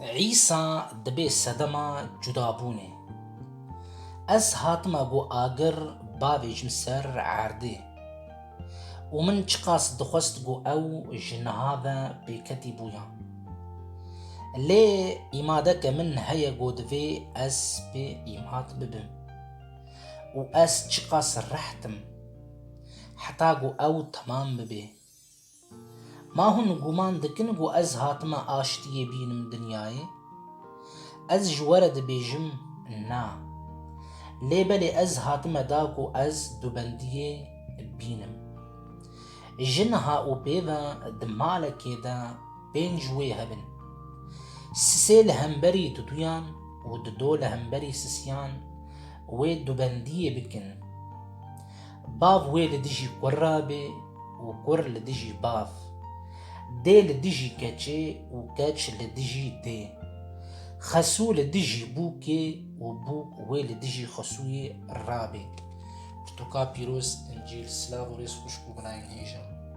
عیسا دبی سدما جدابونه از هاتما گو آگر باویجم سر عرده ومن چقاس دخست گو او جنهاذا بكتي بويا لي إمادك من هيا قودفي أس بإمات ببم وأس چقاس رحتم حتى قو أو تمام ببي ما هن قومان دكن قو أز هاتما آشتي بينم دنياي أز جورد بيجم نا لي بلي أز هاتما داقو أز دوبندية بينم جنها و بيذا دمالك دا بين جوي هبن سيل همبري تدويان وددول همبري سسيان ويدو بندية بكن باف وي لدجي قرابي وقر لدجي باف دي لدجي كاتشي وكاتش لدجي دي خسو لدجي بوكي وبوك وي لدجي خسوي رابي بتوكا بيروس انجيل سلاف وريس خوشكو بناين هيجا